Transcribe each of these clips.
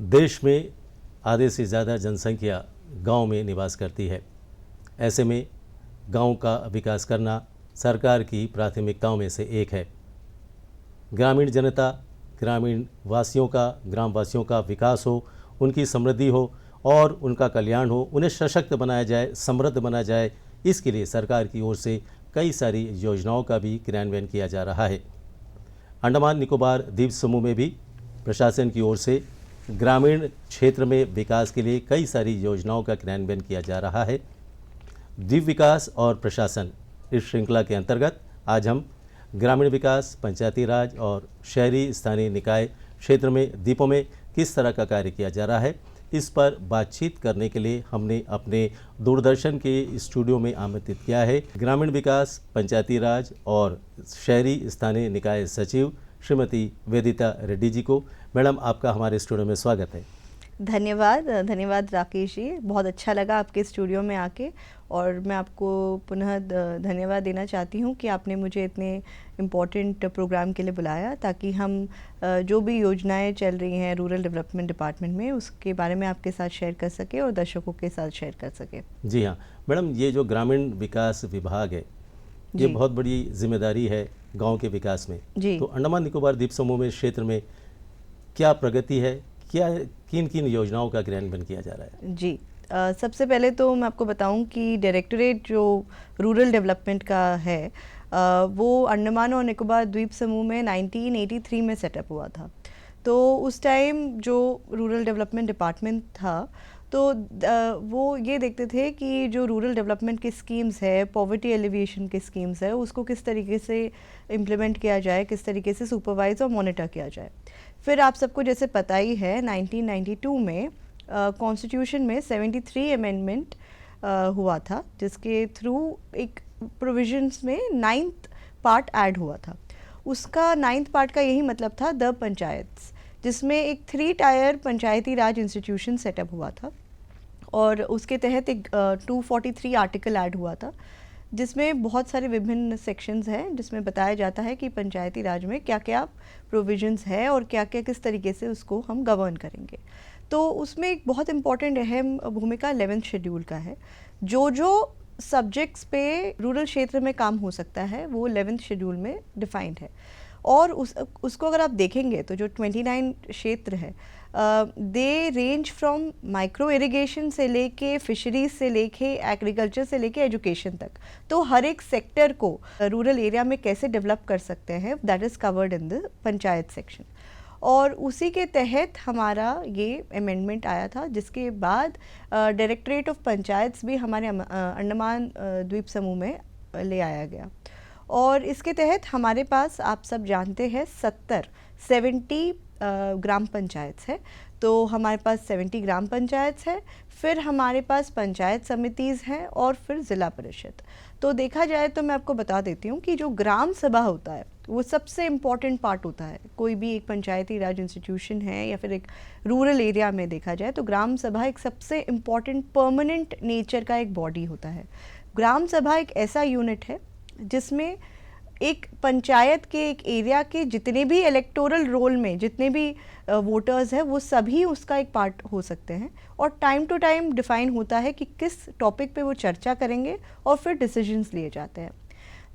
देश में आधे से ज़्यादा जनसंख्या गांव में निवास करती है। ऐसे में गांव का विकास करना सरकार की प्राथमिकताओं में से एक है। ग्रामीण जनता, ग्रामीण वासियों का, ग्राम वासियों का विकास हो, उनकी समृद्धि हो और उनका कल्याण हो, उन्हें सशक्त बनाया जाए, समृद्ध बनाया जाए, इसके लिए सरकार की ओर से कई सारी योजनाओं का भी क्रियान्वयन किया जा रहा है। अंडमान निकोबार द्वीप समूह में भी प्रशासन की ओर से ग्रामीण क्षेत्र में विकास के लिए कई सारी योजनाओं का क्रियान्वयन किया जा रहा है। द्वीप विकास और प्रशासन इस श्रृंखला के अंतर्गत आज हम ग्रामीण विकास, पंचायती राज और शहरी स्थानीय निकाय क्षेत्र में द्वीपों में किस तरह का कार्य किया जा रहा है, इस पर बातचीत करने के लिए हमने अपने दूरदर्शन के स्टूडियो में आमंत्रित किया है ग्रामीण विकास, पंचायती राज और शहरी स्थानीय निकाय सचिव श्रीमती वेदिता रेड्डी जी को। मैडम, आपका हमारे स्टूडियो में स्वागत है। धन्यवाद राकेश जी, बहुत अच्छा लगा आपके स्टूडियो में आके, और मैं आपको पुनः धन्यवाद देना चाहती हूँ कि आपने मुझे इतने इम्पोर्टेंट प्रोग्राम के लिए बुलाया, ताकि हम जो भी योजनाएं चल रही हैं रूरल डेवलपमेंट डिपार्टमेंट में, उसके बारे में आपके साथ शेयर कर सके और दर्शकों के साथ शेयर कर सके। जी हाँ मैडम, ये जो ग्रामीण विकास विभाग है, ये बहुत बड़ी जिम्मेदारी है गाँव के विकास में। तो अंडमान निकोबार द्वीप समूह में क्षेत्र में क्या प्रगति है, क्या किन किन योजनाओं का क्रियान्वयन किया जा रहा है? जी, सबसे पहले तो मैं आपको बताऊं कि डायरेक्टरेट जो रूरल डेवलपमेंट का है, वो अंडमान और निकोबार द्वीप समूह में 1983 में सेटअप हुआ था। तो उस टाइम जो रूरल डेवलपमेंट डिपार्टमेंट था, तो वो ये देखते थे कि जो रूरल डेवलपमेंट की स्कीम्स है, पॉवर्टी एलिविएशन की स्कीम्स है, उसको किस तरीके से इम्प्लीमेंट किया जाए, किस तरीके से सुपरवाइज और मॉनिटर किया जाए। फिर आप सबको जैसे पता ही है, 1992 में कॉन्स्टिट्यूशन में 73 अमेंडमेंट हुआ था, जिसके थ्रू एक प्रोविजंस में 9th पार्ट ऐड हुआ था। उसका 9th पार्ट का यही मतलब था द पंचायत्स, जिसमें एक 3 टायर पंचायती राज इंस्टीट्यूशन सेटअप हुआ था, और उसके तहत एक 243 आर्टिकल ऐड हुआ था, जिसमें बहुत सारे विभिन्न सेक्शंस हैं, जिसमें बताया जाता है कि पंचायती राज में क्या क्या प्रोविजंस है और क्या क्या किस तरीके से उसको हम गवर्न करेंगे। तो उसमें एक बहुत इम्पॉर्टेंट अहम भूमिका 11th शेड्यूल का है। जो सब्जेक्ट्स पे रूरल क्षेत्र में काम हो सकता है वो 11th शेड्यूल में डिफाइंड है, और उसको अगर आप देखेंगे तो जो 29 क्षेत्र है, दे रेंज फ्रॉम माइक्रो इरिगेशन से लेके फिशरीज से लेके एग्रीकल्चर से लेके एजुकेशन तक। तो हर एक सेक्टर को रूरल एरिया में कैसे डेवलप कर सकते हैं, that is covered in the panchayat section. और उसी के तहत हमारा ये अमेंडमेंट आया था, जिसके बाद डायरेक्टरेट ऑफ पंचायत्स भी हमारे अंडमान द्वीप समूह में ले आया गया। और इसके तहत हमारे पास, आप सब जानते हैं, 70 ग्राम पंचायत है। तो हमारे पास 70 ग्राम पंचायत है, फिर हमारे पास पंचायत समितिज़ हैं, और फिर ज़िला परिषद। तो देखा जाए तो मैं आपको बता देती हूँ कि जो ग्राम सभा होता है वो सबसे इम्पॉर्टेंट पार्ट होता है। कोई भी एक पंचायती राज इंस्टीट्यूशन है या फिर एक रूरल एरिया में देखा जाए तो ग्राम सभा एक सबसे इम्पॉर्टेंट परमानेंट नेचर का एक बॉडी होता है। ग्राम सभा एक ऐसा यूनिट है जिसमें एक पंचायत के, एक एरिया के जितने भी इलेक्टोरल रोल में जितने भी वोटर्स हैं, वो सभी उसका एक पार्ट हो सकते हैं, और टाइम टू टाइम डिफाइन होता है कि किस टॉपिक पे वो चर्चा करेंगे और फिर डिसीजंस लिए जाते हैं।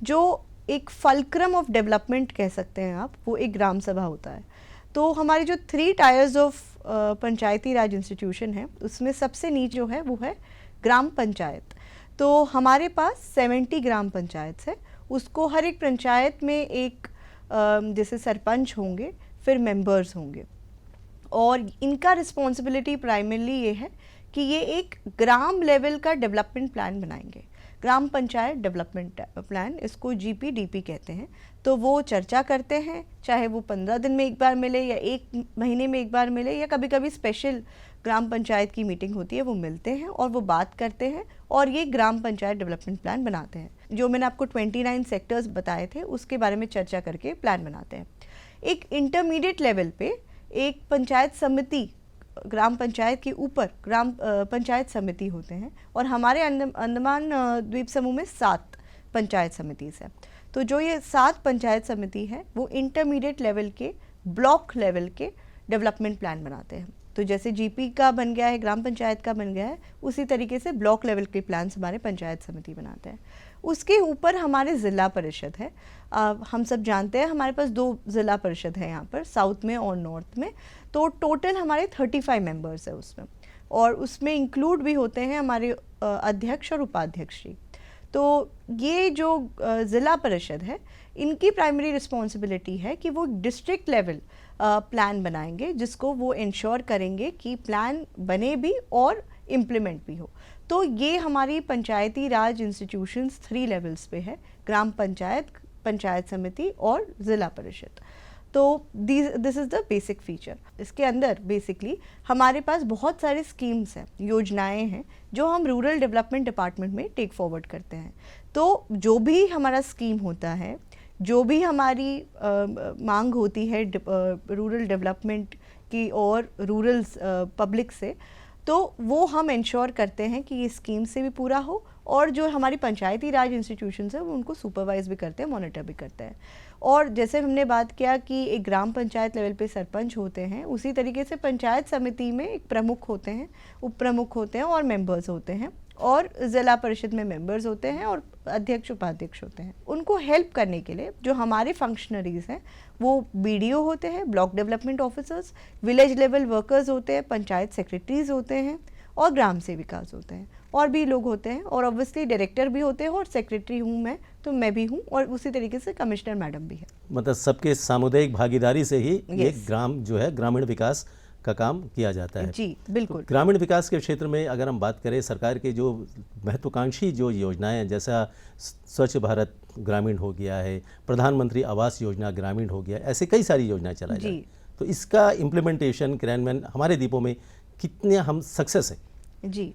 जो एक फल्क्रम ऑफ डेवलपमेंट कह सकते हैं आप, वो एक ग्राम सभा होता है। तो हमारी जो 3 tyres of Panchayati Raj institution है, उसमें सबसे नीचे जो है वो है ग्राम पंचायत। तो हमारे पास 70 ग्राम पंचायत है। उसको हर एक पंचायत में एक जैसे सरपंच होंगे, फिर मेंबर्स होंगे, और इनका रिस्पॉन्सिबिलिटी प्राइमरली ये है कि ये एक ग्राम लेवल का डेवलपमेंट प्लान बनाएंगे। ग्राम पंचायत डेवलपमेंट प्लान, इसको GPDP कहते हैं। तो वो चर्चा करते हैं, चाहे वो 15 दिन में एक बार मिले या 1 महीने में एक बार मिले, या कभी कभी स्पेशल ग्राम पंचायत की मीटिंग होती है, वो मिलते हैं और वो बात करते हैं, और ये ग्राम पंचायत डेवलपमेंट प्लान बनाते हैं। जो मैंने आपको 29 सेक्टर्स बताए थे, उसके बारे में चर्चा करके प्लान बनाते हैं। एक इंटरमीडिएट लेवल पे एक पंचायत समिति, ग्राम पंचायत के ऊपर ग्राम पंचायत समिति होते हैं, और हमारे अंडमान द्वीप समूह में 7 पंचायत समितिज है। तो जो ये 7 पंचायत समिति है, वो इंटरमीडिएट लेवल के, ब्लॉक लेवल के डेवलपमेंट प्लान बनाते हैं। तो जैसे जीपी का बन गया है, ग्राम पंचायत का बन गया है, उसी तरीके से ब्लॉक लेवल के प्लान्स हमारे पंचायत समिति बनाते हैं। उसके ऊपर हमारे ज़िला परिषद है। हम सब जानते हैं हमारे पास 2 ज़िला परिषद है यहाँ पर, साउथ में और नॉर्थ में। तो टोटल हमारे 35 मेंबर्स है उसमें, और उसमें इंक्लूड भी होते हैं हमारे अध्यक्ष और उपाध्यक्ष जी। तो ये जो ज़िला परिषद है, इनकी प्राइमरी रिस्पॉन्सिबिलिटी है कि वो डिस्ट्रिक्ट लेवल प्लान बनाएंगे, जिसको वो इंश्योर करेंगे कि प्लान बने भी और इम्प्लीमेंट भी हो। तो ये हमारी पंचायती राज इंस्टीट्यूशंस 3 लेवल्स पे है, ग्राम पंचायत, पंचायत समिति और ज़िला परिषद। तो this is the basic feature. इसके अंदर बेसिकली हमारे पास बहुत सारे स्कीम्स हैं, योजनाएं हैं, जो हम रूरल डेवलपमेंट डिपार्टमेंट में टेक फॉरवर्ड करते हैं। तो जो भी हमारा स्कीम होता है, जो भी हमारी मांग होती है रूरल डेवलपमेंट की और रूरल पब्लिक से, तो वो हम इंश्योर करते हैं कि ये स्कीम से भी पूरा हो, और जो हमारी पंचायती राज इंस्टीट्यूशंस है वो उनको सुपरवाइज भी करते हैं, मॉनिटर भी करते हैं। और जैसे हमने बात किया कि एक ग्राम पंचायत लेवल पे सरपंच होते हैं, उसी तरीके से पंचायत समिति में एक प्रमुख होते हैं, उप प्रमुख होते हैं और मेंबर्स होते हैं, और ज़िला परिषद में मेंबर्स होते हैं और अध्यक्ष उपाध्यक्ष होते हैं। उनको हेल्प करने के लिए जो हमारे फंक्शनरीज हैं वो बीडीओ होते हैं, block development officers, village level workers होते हैं, पंचायत सेक्रेटरीज होते हैं और ग्राम सेविकास होते हैं, और भी लोग होते हैं, और ऑब्वियसली डायरेक्टर भी होते हैं, और सेक्रेटरी हूँ मैं, तो मैं भी हूँ, और उसी तरीके से कमिश्नर मैडम भी है। मतलब सबके सामुदायिक भागीदारी से ही Yes. ये ग्राम जो है ग्रामीण विकास का काम किया जाता है। जी बिल्कुल। तो ग्रामीण विकास के क्षेत्र में अगर हम बात करें, सरकार के जो महत्वाकांक्षी जो योजनाएं हैं, जैसा स्वच्छ भारत ग्रामीण हो गया है, प्रधानमंत्री आवास योजना ग्रामीण हो गया, ऐसे कई सारी योजनाएं चलाई जा रही हैं। तो इसका इम्प्लीमेंटेशन, क्रियान्वयन हमारे द्वीपों में कितने हम सक्सेस है? जी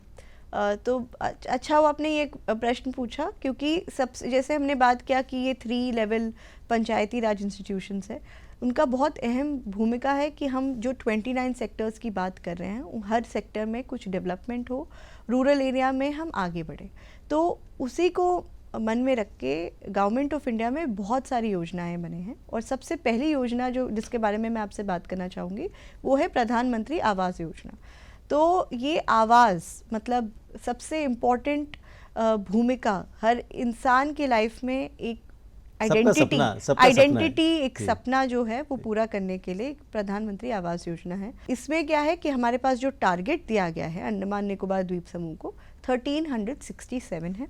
तो अच्छा हुआ आपने ये प्रश्न पूछा, क्योंकि सबसे जैसे हमने बात किया कि ये 3 लेवल पंचायती राज इंस्टीट्यूशंस है, उनका बहुत अहम भूमिका है कि हम जो 29 सेक्टर्स की बात कर रहे हैं, हर सेक्टर में कुछ डेवलपमेंट हो, रूरल एरिया में हम आगे बढ़े। तो उसी को मन में रख के गवर्नमेंट ऑफ इंडिया में बहुत सारी योजनाएं बने हैं, और सबसे पहली योजना जो जिसके बारे में मैं आपसे बात करना चाहूँगी वो है प्रधानमंत्री आवास योजना। तो ये आवास मतलब सबसे इम्पॉर्टेंट भूमिका हर इंसान की लाइफ में एक आइडेंटिटी एक सपना जो है वो पूरा करने के लिए प्रधानमंत्री आवास योजना है। इसमें क्या है कि हमारे पास जो टारगेट दिया गया है अंडमान निकोबार द्वीप समूह को 1367 है,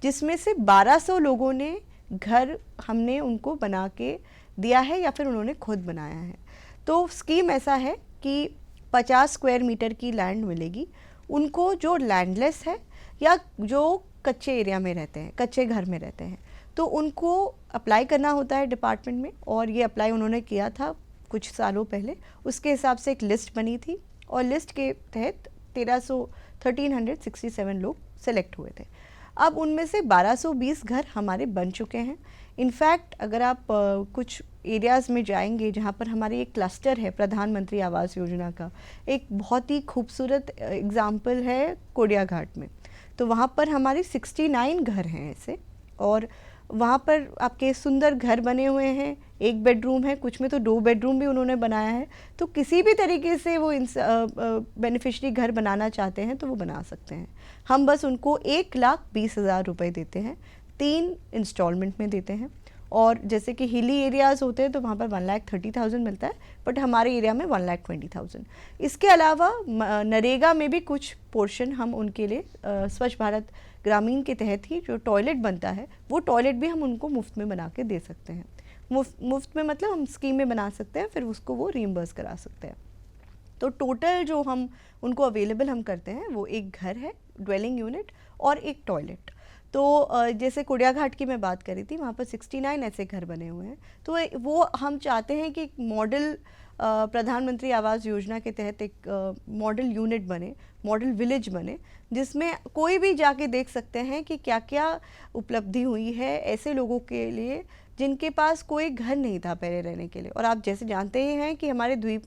जिसमें से 1200 लोगों ने घर हमने उनको बना के दिया है या फिर उन्होंने खुद बनाया है। तो स्कीम ऐसा है कि 50 स्क्वायर मीटर की लैंड मिलेगी उनको जो लैंडलेस है या जो कच्चे एरिया में रहते हैं, कच्चे घर में रहते हैं, तो उनको अप्लाई करना होता है डिपार्टमेंट में, और ये अप्लाई उन्होंने किया था कुछ सालों पहले। उसके हिसाब से एक लिस्ट बनी थी, और लिस्ट के तहत 1367 लोग सेलेक्ट हुए थे। अब उनमें से 1220 घर हमारे बन चुके हैं। इनफैक्ट अगर आप कुछ एरियाज़ में जाएंगे जहाँ पर हमारी एक क्लस्टर है प्रधानमंत्री आवास योजना का, एक बहुत ही खूबसूरत एग्जाम्पल है कोडिया घाट में। तो वहाँ पर हमारे 69 घर हैं ऐसे, और वहाँ पर आपके सुंदर घर बने हुए हैं, 1 बेडरूम है, कुछ में तो 2 बेडरूम भी उन्होंने बनाया है। तो किसी भी तरीके से वो बेनिफिशरी घर बनाना चाहते हैं तो वो बना सकते हैं। हम बस उनको 1,20,000 रुपये देते हैं, 3 इंस्टॉलमेंट में देते हैं। और जैसे कि हिली एरियाज़ होते हैं तो वहाँ पर 1,30,000 मिलता है, बट हमारे एरिया में 1,20,000। इसके अलावा नरेगा में भी कुछ पोर्शन हम उनके लिए स्वच्छ भारत ग्रामीण के तहत ही जो टॉयलेट बनता है वो टॉयलेट भी हम उनको मुफ्त में बना के दे सकते हैं। मुफ्त में मतलब हम स्कीम में बना सकते हैं, फिर उसको वो रीइंबर्स करा सकते हैं। तो टोटल जो हम उनको अवेलेबल हम करते हैं वो एक घर है, ड्वेलिंग यूनिट, और एक टॉयलेट। तो जैसे कोडिया घाट की मैं बात करी थी, वहाँ पर 69 ऐसे घर बने हुए हैं। तो वो हम चाहते हैं कि एक मॉडल प्रधानमंत्री आवास योजना के तहत एक मॉडल यूनिट बने, मॉडल विलेज बने, जिसमें कोई भी जाके देख सकते हैं कि क्या क्या उपलब्धि हुई है ऐसे लोगों के लिए जिनके पास कोई घर नहीं था पहले रहने के लिए। और आप जैसे जानते ही हैं कि हमारे द्वीप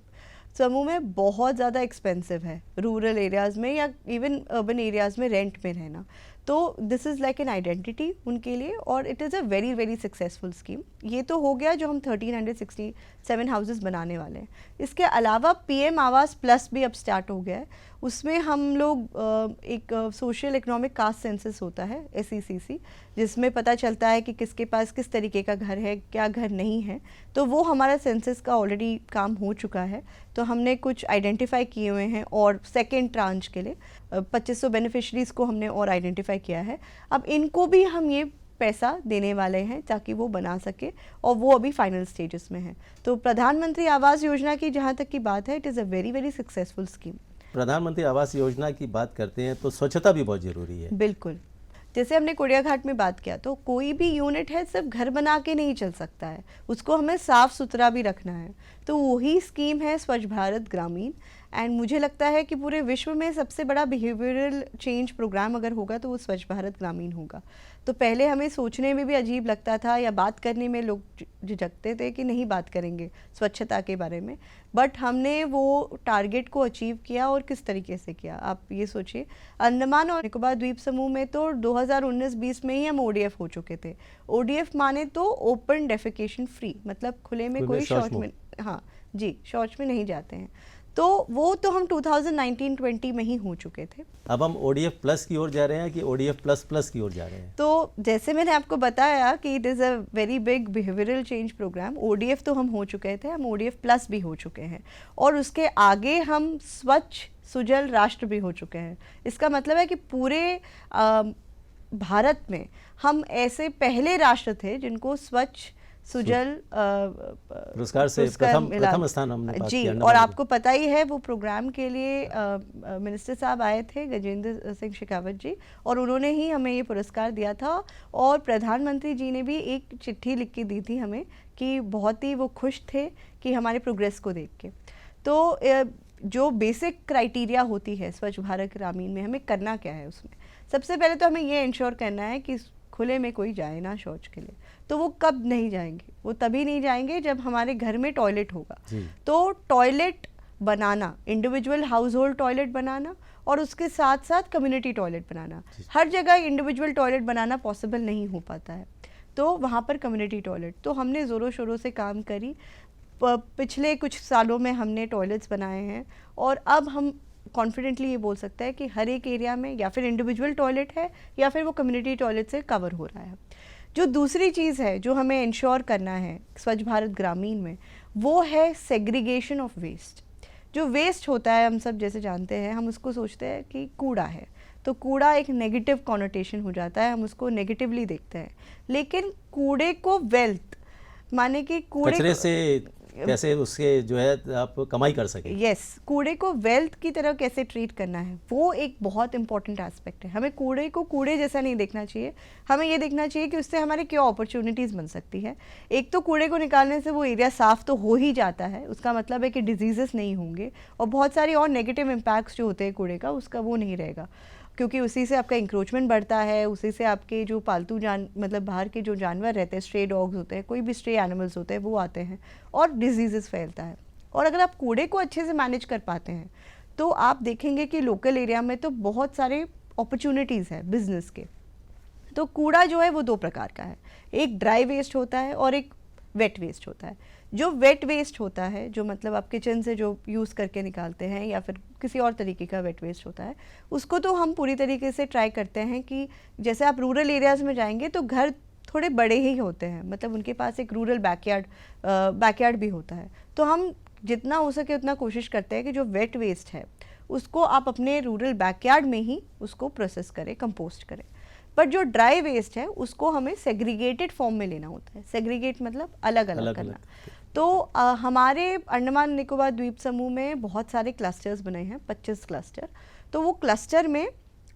समूह में बहुत ज़्यादा एक्सपेंसिव है रूरल एरियाज़ में या इवन अर्बन एरियाज़ में रेंट में रहना। तो this is like an identity उनके लिए, और it is a very very successful scheme. ये तो हो गया जो हम 1367 हाउसेस बनाने वाले हैं। इसके अलावा PM आवास प्लस भी अब स्टार्ट हो गया है। उसमें हम लोग एक सोशल इकोनॉमिक कास्ट सेंसस होता है SECC, जिसमें पता चलता है कि किसके पास किस तरीके का घर है, क्या घर नहीं है। तो वो हमारा सेंसस का ऑलरेडी काम हो चुका है। तो हमने कुछ आइडेंटिफाई किए हुए हैं, और सेकेंड ट्रांच के लिए 2500 बेनिफिशरीज़ को हमने और आइडेंटिफाई किया है। अब इनको भी हम ये पैसा देने वाले हैं ताकि वो बना सके, और वो अभी फाइनल स्टेजेस में है। तो प्रधानमंत्री आवास योजना की जहाँ तक की बात है, it is a very very successful scheme. प्रधानमंत्री आवास योजना की बात करते हैं तो स्वच्छता भी बहुत ज़रूरी है। बिल्कुल, जैसे हमने कोडिया घाट में बात किया, तो कोई भी यूनिट है सिर्फ घर बना के नहीं चल सकता है, उसको हमें साफ़ सुथरा भी रखना है। तो वही स्कीम है स्वच्छ भारत ग्रामीण। एंड मुझे लगता है कि पूरे विश्व में सबसे बड़ा बिहेवियरल चेंज प्रोग्राम अगर होगा तो वो स्वच्छ भारत ग्रामीण होगा। तो पहले हमें सोचने में भी अजीब लगता था, या बात करने में लोग झिझकते थे कि नहीं बात करेंगे स्वच्छता के बारे में, बट हमने वो टारगेट को अचीव किया। और किस तरीके से किया, आप ये सोचिए, अंडमान और निकोबार द्वीप समूह में तो 2019-20 में ही हम ODF हो चुके थे। ODF माने तो ओपन डेफिकेशन फ्री, मतलब खुले में कोई शौच में, हाँ जी, शौच में नहीं जाते हैं। तो वो तो हम 2019-20 में ही हो चुके थे। अब हम ODF प्लस की ओर जा रहे हैं कि ODF प्लस प्लस की ओर जा रहे हैं? तो जैसे मैंने आपको बताया कि it is a very big behavioural change programme. ODF तो हम हो चुके थे, हम ODF प्लस भी हो चुके हैं, और उसके आगे हम स्वच्छ सुजल राष्ट्र भी हो चुके हैं। इसका मतलब है कि पूरे भारत में हम ऐसे पहले राष्ट्र थे जिनको स्वच्छ सुजल पुरस्कार से प्रथम स्थान हमने पास जी। किया। और आपको पता ही है वो प्रोग्राम के लिए मिनिस्टर साहब आए थे, गजेंद्र सिंह शेखावत जी, और उन्होंने ही हमें ये पुरस्कार दिया था। और प्रधानमंत्री जी ने भी एक चिट्ठी लिख के दी थी हमें कि बहुत ही वो खुश थे कि हमारे प्रोग्रेस को देख के। तो जो बेसिक क्राइटेरिया होती है स्वच्छ भारत ग्रामीण में, हमें करना क्या है उसमें, सबसे पहले तो हमें ये इंश्योर करना है कि खुले में कोई जाए ना शौच के लिए। तो वो कब नहीं जाएंगे, वो तभी नहीं जाएंगे जब हमारे घर में टॉयलेट होगा। तो टॉयलेट बनाना, इंडिविजुअल हाउस होल्ड टॉयलेट बनाना, और उसके साथ साथ कम्युनिटी टॉयलेट बनाना। हर जगह इंडिविजुअल टॉयलेट बनाना पॉसिबल नहीं हो पाता है, तो वहाँ पर कम्युनिटी टॉयलेट। तो हमने ज़ोरों शोरों से काम करी, पिछले कुछ सालों में हमने टॉयलेट्स बनाए हैं, और अब हम कॉन्फिडेंटली ये बोल सकते हैं कि हर एक एरिया में या फिर इंडिविजुअल टॉयलेट है या फिर वो कम्युनिटी टॉयलेट से कवर हो रहा है। जो दूसरी चीज़ है जो हमें इंश्योर करना है स्वच्छ भारत ग्रामीण में, वो है सेग्रीगेशन ऑफ वेस्ट। जो वेस्ट होता है, हम सब जैसे जानते हैं, हम उसको सोचते हैं कि कूड़ा है, तो कूड़ा एक नेगेटिव कॉनोटेशन हो जाता है, हम उसको नेगेटिवली देखते हैं। लेकिन कूड़े को वेल्थ, माने कि कचरे से कैसे उसके जो है आप कमाई कर सकें। यस, कूड़े को वेल्थ की तरह कैसे ट्रीट करना है, वो एक बहुत इंपॉर्टेंट एस्पेक्ट है। हमें कूड़े को कूड़े जैसा नहीं देखना चाहिए, हमें ये देखना चाहिए कि उससे हमारे क्या अपॉर्चुनिटीज़ बन सकती है। एक तो कूड़े को निकालने से वो एरिया साफ़ तो हो ही जाता है, उसका मतलब है कि डिजीज़ेस नहीं होंगे, और बहुत सारी और नेगेटिव इम्पैक्ट्स जो होते हैं कूड़े का, उसका वो नहीं रहेगा, क्योंकि उसी से आपका इंक्रोचमेंट बढ़ता है, उसी से आपके जो पालतू मतलब बाहर के जो जानवर रहते हैं, स्ट्रे डॉग्स होते हैं, कोई भी स्ट्रे एनिमल्स होते हैं, वो आते हैं और डिजीज़ेस फैलता है। और अगर आप कूड़े को अच्छे से मैनेज कर पाते हैं तो आप देखेंगे कि लोकल एरिया में तो बहुत सारे अपॉर्चुनिटीज़ हैं बिजनेस के। तो कूड़ा जो है वो दो प्रकार का है, एक ड्राई वेस्ट होता है और एक वेट वेस्ट होता है। जो वेट वेस्ट होता है, जो मतलब आप किचन से जो यूज़ करके निकालते हैं या फिर किसी और तरीके का वेट वेस्ट होता है, उसको तो हम पूरी तरीके से ट्राई करते हैं कि जैसे आप रूरल एरियाज़ में जाएंगे तो घर थोड़े बड़े ही होते हैं, मतलब उनके पास एक रूरल बैकयार्ड भी होता है। तो हम जितना हो सके उतना कोशिश करते हैं कि जो वेट वेस्ट है उसको आप अपने रूरल बैकयार्ड में ही उसको प्रोसेस करें, कंपोस्ट करें। बट जो ड्राई वेस्ट है उसको हमें सेग्रीगेटेड फॉर्म में लेना होता है। सेग्रीगेट मतलब अलग अलग करना। तो हमारे अंडमान निकोबार द्वीप समूह में बहुत सारे क्लस्टर्स बने हैं, 25 क्लस्टर। तो वो क्लस्टर में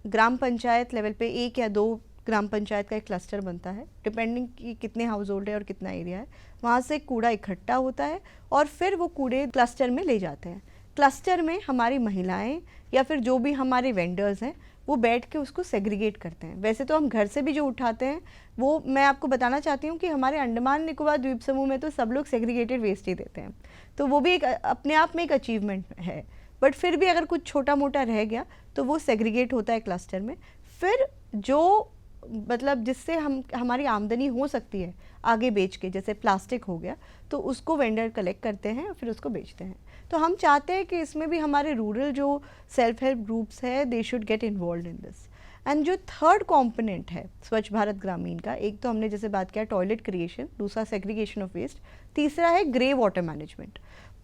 ग्राम पंचायत लेवल पे 1 या 2 ग्राम पंचायत का एक क्लस्टर बनता है, डिपेंडिंग कि कितने हाउस होल्ड है और कितना एरिया है। वहाँ से कूड़ा इकट्ठा होता है और फिर वो कूड़े क्लस्टर में ले जाते हैं। क्लस्टर में हमारी महिलाएं या फिर जो भी हमारे वेंडर्स हैं वो बैठ के उसको सेग्रीगेट करते हैं। वैसे तो हम घर से भी जो उठाते हैं वो मैं आपको बताना चाहती हूँ कि हमारे अंडमान निकोबार द्वीप समूह में तो सब लोग सेग्रीगेटेड वेस्ट ही देते हैं, तो वो भी एक अपने आप में एक अचीवमेंट है। बट फिर भी अगर कुछ छोटा मोटा रह गया तो वो सेग्रीगेट होता है क्लस्टर में। फिर जो मतलब जिससे हम हमारी आमदनी हो सकती है आगे बेच के, जैसे प्लास्टिक हो गया, तो उसको वेंडर कलेक्ट करते हैं और फिर उसको बेचते हैं। तो हम चाहते हैं कि इसमें भी हमारे रूरल जो सेल्फ हेल्प ग्रुप्स है they should get involve in this. And जो थर्ड कंपोनेंट है स्वच्छ भारत ग्रामीण का, एक तो हमने जैसे बात किया टॉयलेट क्रिएशन, दूसरा सेग्रीगेशन ऑफ वेस्ट, तीसरा है ग्रे वाटर मैनेजमेंट।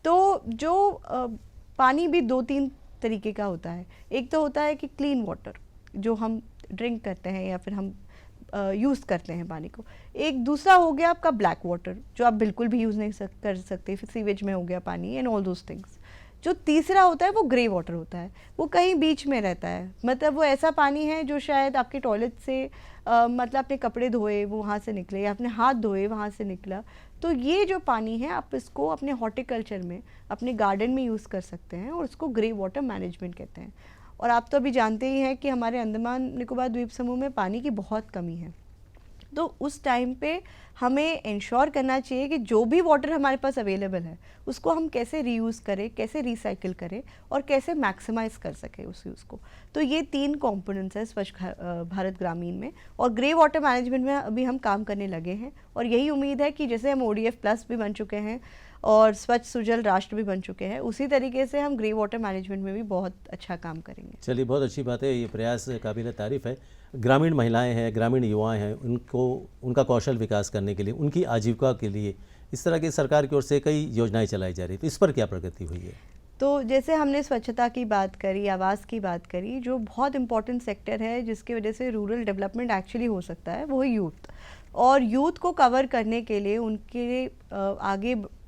तो जो पानी भी 2-3 तरीके का होता है। एक तो होता है कि क्लीन वाटर जो हम ड्रिंक करते हैं या फिर हम यूज़ करते हैं पानी को। एक दूसरा हो गया आपका ब्लैक वाटर जो आप बिल्कुल भी यूज़ नहीं कर सकते, फिर सीवेज में हो गया पानी एंड ऑल दोज थिंग्स। जो तीसरा होता है वो ग्रे वाटर होता है, वो कहीं बीच में रहता है, मतलब वो ऐसा पानी है जो शायद आपके टॉयलेट से मतलब अपने कपड़े धोए वो वहाँ से निकले या अपने हाथ धोए वहाँ से निकला। तो ये जो पानी है आप इसको अपने हॉर्टिकल्चर में अपने गार्डन में यूज़ कर सकते हैं और उसको ग्रे वाटर मैनेजमेंट कहते हैं। और आप तो अभी जानते ही हैं कि हमारे अंडमान निकोबार द्वीप समूह में पानी की बहुत कमी है। तो उस टाइम पे हमें इंश्योर करना चाहिए कि जो भी वाटर हमारे पास अवेलेबल है उसको हम कैसे रीयूज़ करें, कैसे रिसाइकिल करें और कैसे मैक्सिमाइज़ कर सकें उस यूज़ को। तो ये 3 कंपोनेंट्स है स्वच्छ भारत ग्रामीण में। और ग्रे वाटर मैनेजमेंट में अभी हम काम करने लगे हैं और यही उम्मीद है कि जैसे हम ODF प्लस भी बन चुके हैं और स्वच्छ सुजल राष्ट्र भी बन चुके हैं, उसी तरीके से हम ग्रे वाटर मैनेजमेंट में भी बहुत अच्छा काम करेंगे। चलिए, बहुत अच्छी बात है, ये प्रयास काबिल तारीफ़ है। ग्रामीण महिलाएं हैं, ग्रामीण युवाएं हैं, उनका कौशल विकास करने के लिए, उनकी आजीविका के लिए इस तरह की सरकार की ओर से कई योजनाएं चलाई जा रही, तो इस पर क्या प्रगति हुई है? तो जैसे हमने स्वच्छता की बात करी, आवास की बात करी, जो बहुत इंपॉर्टेंट सेक्टर है जिसकी वजह से रूरल डेवलपमेंट एक्चुअली हो सकता है वो है यूथ। और यूथ को कवर करने के लिए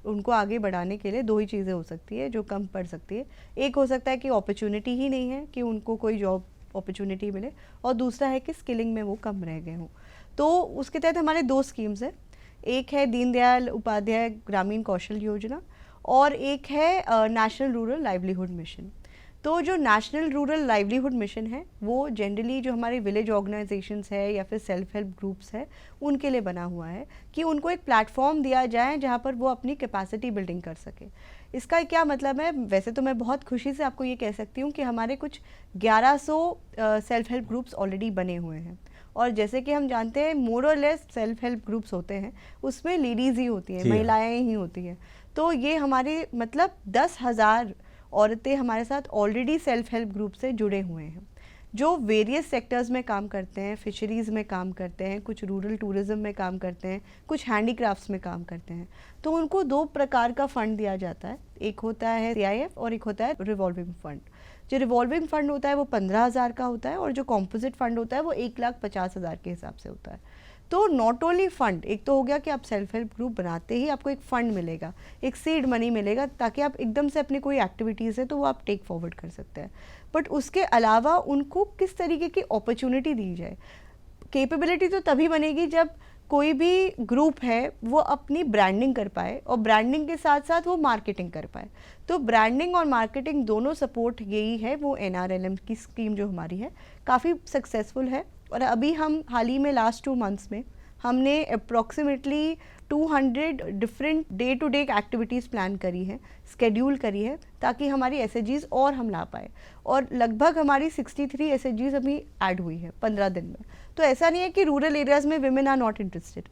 उनको आगे बढ़ाने के लिए 2 ही चीज़ें हो सकती है जो कम पड़ सकती है। एक हो सकता है कि अपॉर्चुनिटी ही नहीं है कि उनको कोई जॉब अपॉर्चुनिटी मिले, और दूसरा है कि स्किलिंग में वो कम रह गए हों। तो उसके तहत हमारे 2 स्कीम्स हैं, एक है दीनदयाल उपाध्याय ग्रामीण कौशल योजना और एक है नेशनल रूरल लाइवलीहुड मिशन। तो जो नेशनल रूरल लाइवलीहुड मिशन है वो जनरली जो हमारे विलेज ऑर्गेनाइजेशंस है या फिर सेल्फ हेल्प ग्रुप्स है उनके लिए बना हुआ है कि उनको एक प्लेटफॉर्म दिया जाए जहाँ पर वो अपनी कैपेसिटी बिल्डिंग कर सके। इसका क्या मतलब है, वैसे तो मैं बहुत खुशी से आपको ये कह सकती हूँ कि हमारे कुछ 1100 सेल्फ हेल्प ग्रुप्स ऑलरेडी बने हुए हैं। और जैसे कि हम जानते हैं मोर और लेस सेल्फ हेल्प ग्रुप्स होते हैं उसमें लेडीज़ ही होती हैं, महिलाएं ही होती हैं। तो ये हमारे मतलब 10,000 औरतें हमारे साथ ऑलरेडी सेल्फ हेल्प ग्रुप से जुड़े हुए हैं जो वेरियस सेक्टर्स में काम करते हैं, फिशरीज़ में काम करते हैं, कुछ रूरल टूरिज़्म में काम करते हैं, कुछ हैंडीक्राफ्ट्स में काम करते हैं। तो उनको 2 प्रकार का फ़ंड दिया जाता है, एक होता है CIF और एक होता है रिवॉल्विंग फ़ंड। जो रिवॉल्विंग फ़ंड होता है वो 15,000 का होता है और जो कॉम्पोजिट फ़ंड होता है वो 1,50,000 के हिसाब से होता है। तो नॉट ओनली फंड, एक तो हो गया कि आप सेल्फ हेल्प ग्रुप बनाते ही आपको एक फ़ंड मिलेगा, एक सीड मनी मिलेगा ताकि आप एकदम से अपनी कोई एक्टिविटीज़ है तो वो आप टेक फॉरवर्ड कर सकते हैं। बट उसके अलावा उनको किस तरीके की अपॉर्चुनिटी दी जाए। कैपेबिलिटी तो तभी बनेगी जब कोई भी ग्रुप है वो अपनी ब्रांडिंग कर पाए और ब्रांडिंग के साथ साथ वो मार्केटिंग कर पाए। तो ब्रांडिंग और मार्केटिंग दोनों सपोर्ट यही है, वो NRLM की स्कीम जो हमारी है काफ़ी सक्सेसफुल है। और अभी हम हाल ही में लास्ट 2 मंथ्स में हमने approximately 200 different day to day activities plan करी है, स्केड्यूल करी है ताकि हमारी SHGs और हम ला पाए। और लगभग हमारी 63 SHGs अभी ऐड हुई है 15 दिन में। तो ऐसा नहीं है कि रूरल एरियाज़ में विमेन आर नॉट इंटरेस्टेड,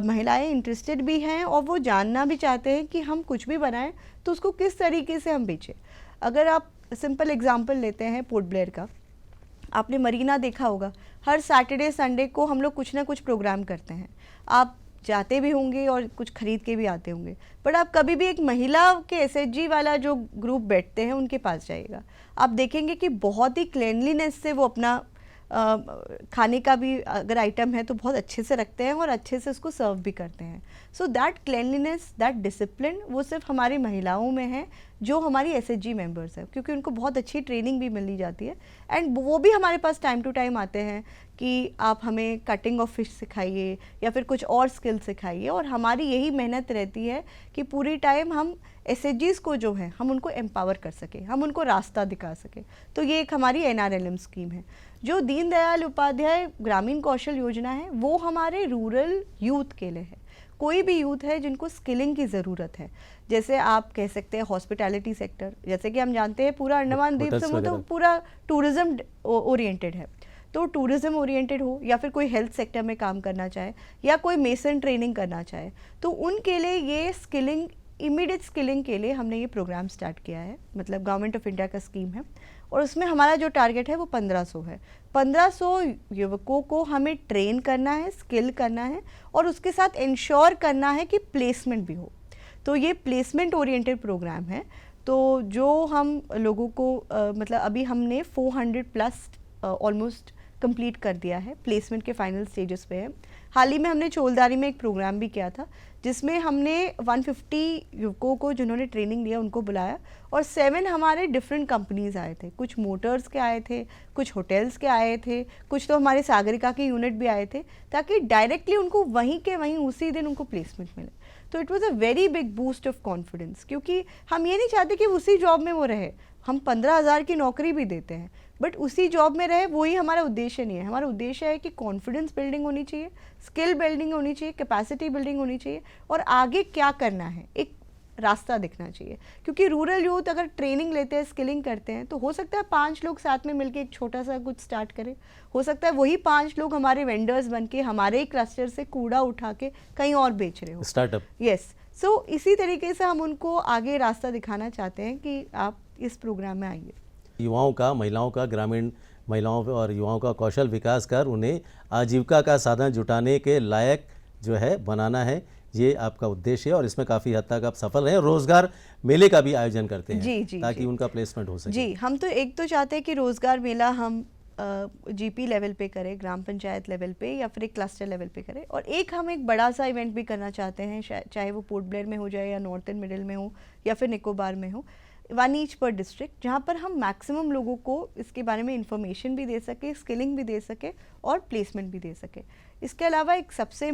महिलाएं इंटरेस्टेड भी हैं और वो जानना भी चाहते हैं कि हम कुछ भी बनाएं तो उसको किस तरीके से हम बेचें। अगर आप सिंपल एग्जांपल लेते हैं पोर्ट ब्लेयर का, आपने मरीना देखा होगा, हर सैटरडे संडे को हम लोग कुछ ना कुछ प्रोग्राम करते हैं। आप जाते भी होंगे और कुछ खरीद के भी आते होंगे, बट आप कभी भी एक महिला के SHG वाला जो ग्रुप बैठते हैं उनके पास जाइएगा, आप देखेंगे कि बहुत ही क्लीनलीनेस से वो अपना खाने का भी अगर आइटम है तो बहुत अच्छे से रखते हैं और अच्छे से उसको सर्व भी करते हैं। So that cleanliness, that discipline वो सिर्फ हमारी महिलाओं में है जो हमारी SHG मेंबर्स हैं, क्योंकि उनको बहुत अच्छी ट्रेनिंग भी मिली जाती है एंड वो भी हमारे पास टाइम टू टाइम आते हैं कि आप हमें कटिंग ऑफ फिश सिखाइए या फिर कुछ और स्किल सिखाइए। और हमारी यही मेहनत रहती है कि पूरी टाइम हम SHGs को जो है हम उनको एम्पावर कर सकें, हम उनको रास्ता दिखा सकें। तो ये एक हमारी NRLM स्कीम है। जो दीनदयाल उपाध्याय ग्रामीण कौशल योजना है वो हमारे रूरल यूथ के लिए है। कोई भी यूथ है जिनको स्किलिंग की ज़रूरत है, जैसे आप कह सकते हैं हॉस्पिटैलिटी सेक्टर, जैसे कि हम जानते हैं पूरा अंडमान द्वीप समूह तो पूरा टूरिज्म ओरिएंटेड है। तो टूरिज्म ओरिएंटेड हो या फिर कोई हेल्थ सेक्टर में काम करना चाहे या कोई मेसन ट्रेनिंग करना चाहे, तो उनके लिए ये स्किलिंग, इमीडिएट स्किलिंग के लिए हमने ये प्रोग्राम स्टार्ट किया है। मतलब गवर्नमेंट ऑफ इंडिया का स्कीम है और उसमें हमारा जो टारगेट है वो 1500 है। 1500 युवकों को हमें ट्रेन करना है, स्किल करना है और उसके साथ इंश्योर करना है कि प्लेसमेंट भी हो। तो ये प्लेसमेंट ओरिएंटेड प्रोग्राम है। तो जो हम लोगों को मतलब अभी हमने 400 प्लस ऑलमोस्ट कंप्लीट कर दिया है, प्लेसमेंट के फाइनल स्टेजेस पे है। हाल ही में हमने चोलदारी में एक प्रोग्राम भी किया था जिसमें हमने 150 युवकों को जिन्होंने ट्रेनिंग लिया उनको बुलाया और 7 हमारे डिफरेंट कंपनीज आए थे। कुछ मोटर्स के आए थे, कुछ होटल्स के आए थे, कुछ तो हमारे सागरिका के यूनिट भी आए थे, ताकि डायरेक्टली उनको वहीं के वहीं उसी दिन उनको प्लेसमेंट मिले। तो it was a very big boost of confidence, क्योंकि हम ये नहीं चाहते कि उसी जॉब में वो रहे। हम 15,000 की नौकरी भी देते हैं बट उसी जॉब में रहे, वही हमारा उद्देश्य नहीं है। हमारा उद्देश्य है कि कॉन्फिडेंस बिल्डिंग होनी चाहिए, स्किल बिल्डिंग होनी चाहिए, कैपेसिटी बिल्डिंग होनी चाहिए और आगे क्या करना है एक रास्ता दिखना चाहिए। क्योंकि रूरल यूथ अगर ट्रेनिंग लेते हैं, स्किलिंग करते हैं, तो हो सकता है 5 लोग साथ में मिलकर एक छोटा सा कुछ स्टार्ट करें। हो सकता है वही 5 लोग हमारे वेंडर्स बन के हमारे ही क्लस्टर से कूड़ा उठा के कहीं और बेच रहे हो, स्टार्टअप। यस। सो इसी तरीके से हम उनको आगे रास्ता दिखाना चाहते हैं कि आप इस प्रोग्राम में आइए। युवाओं का, महिलाओं का, ग्रामीण महिलाओं और युवाओं का कौशल विकास कर उन्हें आजीविका का साधन जुटाने के लायक जो है बनाना है, ये आपका उद्देश्य है और इसमें काफ़ी हद तक आप सफल रहे। रोजगार मेले का भी आयोजन करते हैं जी, जी, ताकि जी। उनका प्लेसमेंट हो सके। जी, हम तो एक तो चाहते हैं कि रोज़गार मेला हम जीपी लेवल पे करें, ग्राम पंचायत लेवल पे या फिर एक क्लस्टर लेवल पे करें, और एक हम एक बड़ा सा इवेंट भी करना चाहते हैं, चाहे वो पोर्ट ब्लेयर में हो जाए या नॉर्थन मिडिल में हो या फिर निकोबार में हो, 1 ईच पर डिस्ट्रिक्ट, जहाँ पर हम मैक्सिमम लोगों को इसके बारे में इंफॉर्मेशन भी दे सके, स्किलिंग भी दे सके और प्लेसमेंट भी दे सके। इसके अलावा एक सबसे